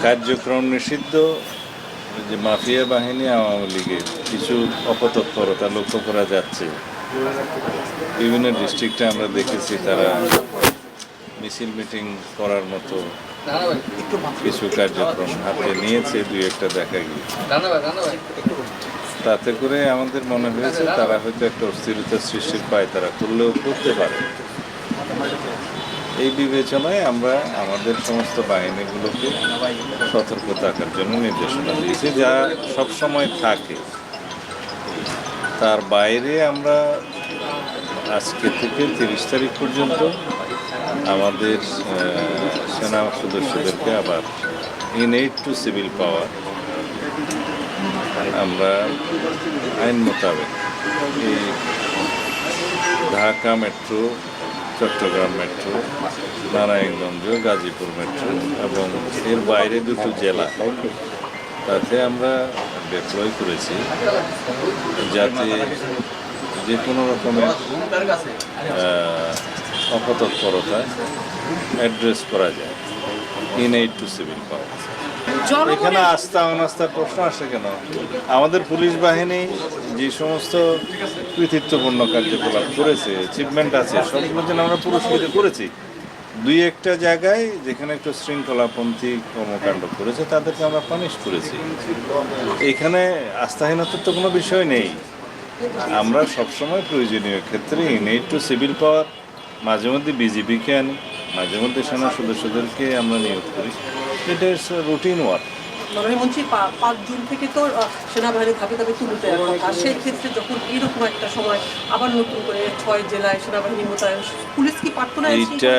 কার্যক্রম নিষিদ্ধ যে মাফিয়া বাহিনী আওয়ামী লীগের কিছু অপতৎপরতা লক্ষ্য করা যাচ্ছে। বিভিন্ন ডিস্ট্রিক্টে আমরা দেখেছি তারা মিছিল মিটিং করার মতো কিছু কার্যক্রম হাতে নিয়েছে, দুই একটা দেখা গিয়ে। তাতে করে আমাদের মনে হয়েছে তারা হয়তো একটা অস্থিরতা সৃষ্টির পায়, তারা করলেও করতে পারে। এই বিবেচনায় আমরা আমাদের সমস্ত বাহিনীগুলোকে সতর্ক থাকার জন্য নির্দেশনা দিয়েছি, যা সবসময় থাকে। তার বাইরে আমরা আজকে থেকে 30 তারিখ পর্যন্ত আমাদের সেনা সদস্যদেরকে আবার ইনএইড টু সিভিল পাওয়ার আমরা আইন মোতাবেক এই Dhaka metro, Chattogram metro, Narayanganj, Gazipur metro এবং এর বাইরে দুটো জেলা, তাতে আমরা ডিপ্লয় করেছি যাতে যে কোনো রকমের অপতৎপরতা অ্যাড্রেস করা যায়। ইনএইড টু সিভিল পাওয়ার। এখানে আস্থা অনাস্থার প্রশ্ন আসে কেন? আমাদের পুলিশ বাহিনী যে সমস্ত কৃতিত্বপূর্ণ কার্যকলাপ করেছে, অ্যাচিভমেন্ট আছে, সবগুলোর জন্য আমরা পুরস্কৃত করেছি। দুই একটা জায়গায় যেখানে একটু শৃঙ্খলাপন্থী কর্মকাণ্ড করেছে তাদেরকে আমরা পানিশ করেছি। এখানে আস্থাহীনতার তো কোনো বিষয় নেই। আমরা সবসময় প্রয়োজনীয় ক্ষেত্রে ইনএইড টু সিভিল পাওয়ার, মাঝে মধ্যে বিজিবিকে আনি, মাঝে মধ্যে সেনা সদস্যদেরকে আমরা নিয়োগ করি। এটা ইটস রুটিন ওয়ার্ক। মন্ত্রী 5 জুন থেকে তো সেনাবাহিনী ধাপে ধাপে তুলে দেওয়ার কথা। সেই ক্ষেত্রে যখন এরকম একটা সময় আবার নতুন করে 6 জেলায় সেনাবাহিনী মোতায়েন, পুলিশ কি পারত না? এইটা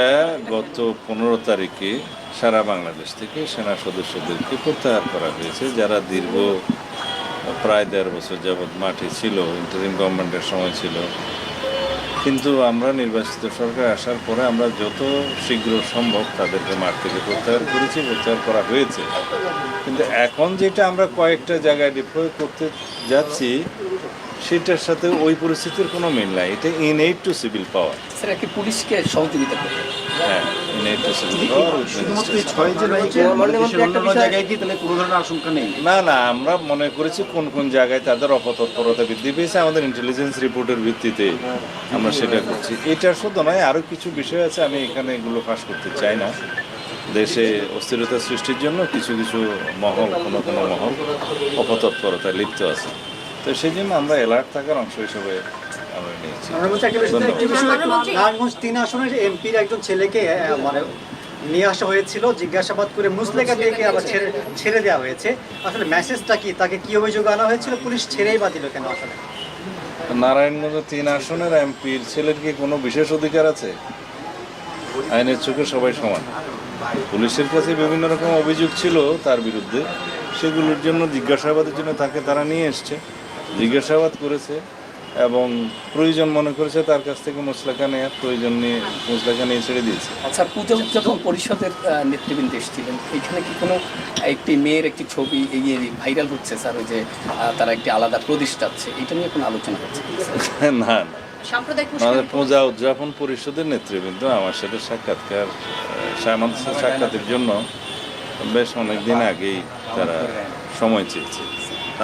গত 15 তারিখে সারা বাংলাদেশ থেকে সেনা সদস্যদেরকে প্রত্যাহার করা হয়েছে, যারা দীর্ঘ প্রায় 1.5 বছর যাবৎ মাঠে ছিল, ইন্টারিম গভর্নমেন্টের সময় ছিল। কিন্তু আমরা নির্বাচিত সরকার আসার পরে আমরা যত শীঘ্র সম্ভব তাদেরকে মাঠ থেকে প্রত্যাহার করেছি, প্রত্যাহার করা হয়েছে। কিন্তু এখন যেটা আমরা কয়েকটা জায়গায় ডিপ্লয় করতে যাচ্ছি সেটার সাথে ওই পরিস্থিতির কোনো মিল নাই। এটা ইনএইড টু সিভিল পাওয়ার। স্যার কি পুলিশকে সহযোগিতা করবে? হ্যাঁ, ইনএইড টু সিভিল পাওয়ার। না না, আমরা মনে করেছি কোন কোন জায়গায় তাদের অপতৎপরতা বৃদ্ধি পেয়েছে, আমাদের ইন্টেলিজেন্স রিপোর্টের ভিত্তিতে আমরা সেটা করছি। এটা শুধু নয়, আরও কিছু বিষয় আছে, আমি এখানে এগুলো ফাঁস করতে চাই না। দেশে অস্থিরতা সৃষ্টির জন্য কিছু কিছু মহল, কোনো কোনো মহল অপতৎপরতায় লিপ্ত আছে। তো সেই জন্য আমরা অ্যালার্ট থাকার অংশ হিসেবে আমরা নিয়েছি। নারায়ণগঞ্জ 3 আসনের এমপির একজন ছেলেকে মানে নিয়ে আসা হয়েছিল, জিজ্ঞাসাবাদ করে মুসলেকা দিয়ে আবার ছেড়ে দেওয়া হয়েছে। আসলে মেসেজটা কি, তাকে কি অভিযোগ আনা হয়েছিল, পুলিশ ছেড়েই বা দিল কেন? আসলে নারায়ণগঞ্জ 3 আসনের এমপির ছেলের কি কোনো বিশেষ অধিকার আছে? আইনের চোখে সবাই সমান। পুলিশের কাছে বিভিন্ন রকম অভিযোগ ছিল তার বিরুদ্ধে, সেগুলোর জন্য জিজ্ঞাসাবাদের জন্য তাকে তারা নিয়ে এসছে, জিজ্ঞাসাবাদ করেছে এবং প্রয়োজন মনে করেছে তার কাছ থেকে মুসলেখা নেওয়ার, প্রয়োজন নিয়ে মুসলেখা নিয়ে ছেড়ে দিয়েছে। আচ্ছা, পূজা উদযাপন পরিষদের নেতৃবৃন্দ এসেছিলেন, এখানে কি কোনো একটি মেয়ের একটি ছবি এগিয়ে ভাইরাল হচ্ছে স্যার, ওই যে তারা একটি আলাদা প্রদেশ চাচ্ছে, এটা নিয়ে কোনো আলোচনা হচ্ছে? না না, আমাদের পূজা উদযাপন পরিষদের নেতৃবৃন্দ আমার সাথে সাক্ষাতের জন্য বেশ অনেকদিন আগেই তারা সময় চেয়েছে।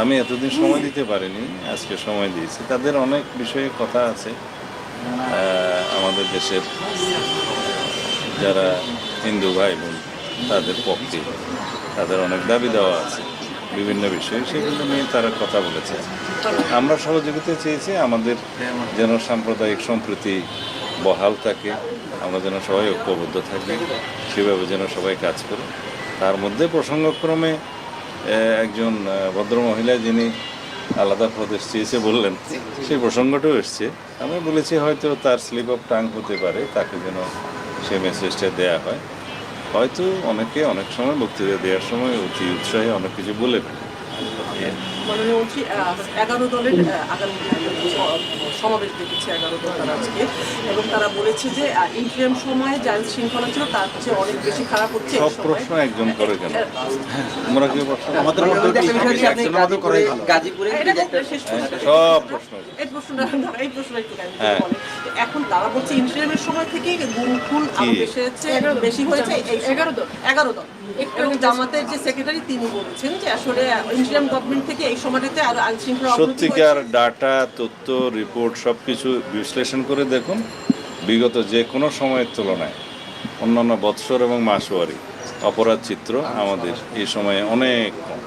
আমি এতদিন সময় দিতে পারিনি, আজকে সময় দিয়েছি। তাদের অনেক বিষয়ে কথা আছে। আমাদের দেশের যারা হিন্দু ভাই বোন তাদের পক্ষে তাদের অনেক দাবি দেওয়া আছে বিভিন্ন বিষয়ে, সেগুলো নিয়ে তারা কথা বলেছে। আমরা সহযোগিতা চেয়েছি, আমাদের যেন সাম্প্রদায়িক সম্প্রীতি বহাল থাকে, আমরা যেন সবাই ঐক্যবদ্ধ থাকি, সেভাবে যেন সবাই কাজ করে। তার মধ্যে প্রসঙ্গক্রমে একজন ভদ্রমহিলা যিনি আলাদা প্রদেশ চেয়েছে বললেন, সেই প্রসঙ্গটাও এসছে। আমি বলেছি হয়তো তার স্লিপ অফ টাং হতে পারে, তাকে যেন সেই মেসেজটা দেওয়া হয়। হয়তো অনেকে অনেক সময় বক্তৃতা দেওয়ার সময় অতি উৎসাহে অনেক কিছু বলে ফেলে। মাননীয় মন্ত্রী 11 দলের আগামী সমাবেশ ডেকেছে 11 দল তারা আজকে, এবং তারা বলেছে যে ইন্টারিম সময়ে যে আইন শৃঙ্খলা ছিল তার চেয়ে অনেক বেশি খারাপ হচ্ছে এই সব সময়ে। প্রশ্ন একজন করে কেন? তোমরা কি প্রশ্ন? আমাদের মধ্যে একজনের মধ্যে করাই ভালো। গাজীপুরে এটা শেষ প্রশ্ন। সব প্রশ্ন। এই প্রশ্নটা একটু বলে। এখন তারা বলছে ইন্টারিমের সময় থেকে গুণফুল আরো বেশি হয়েছে 11 দল। এবং জামাতের যে সেক্রেটারি তিনি বলেছেন যে আসলে ইন্টারিম গভর্নমেন্ট থেকে এই সময়টাতে আরো আইন শৃঙ্খলা অবনতি সত্যিকার হয়েছে। ডাটা, তথ্য, রিপোর্ট সবকিছু বিশ্লেষণ করে দেখুন, বিগত যে কোনো সময়ের তুলনায় অন্যান্য বৎসর এবং মাসওয়ারি অপরাধ চিত্র আমাদের এই সময়ে অনেক কম।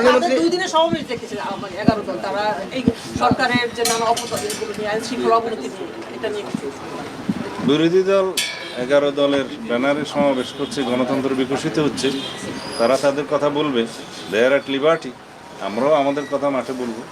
তাদের 2 দিনের সমাবেশ দেখেছে 11 দল। তারা এই সরকারের যে নানা অপরাধগুলো নিয়ে আইন শৃঙ্খলা অবনতি নিয়ে এটা নিয়ে কিছু বিরোধী দল 11 দলের ব্যানারে সমাবেশ করছে, গণতন্ত্র বিকশিত হচ্ছে, তারা তাদের কথা বলবে, দে আর অ্যাট লিবার্টি, আমরাও আমাদের কথা মাঠে বলবো।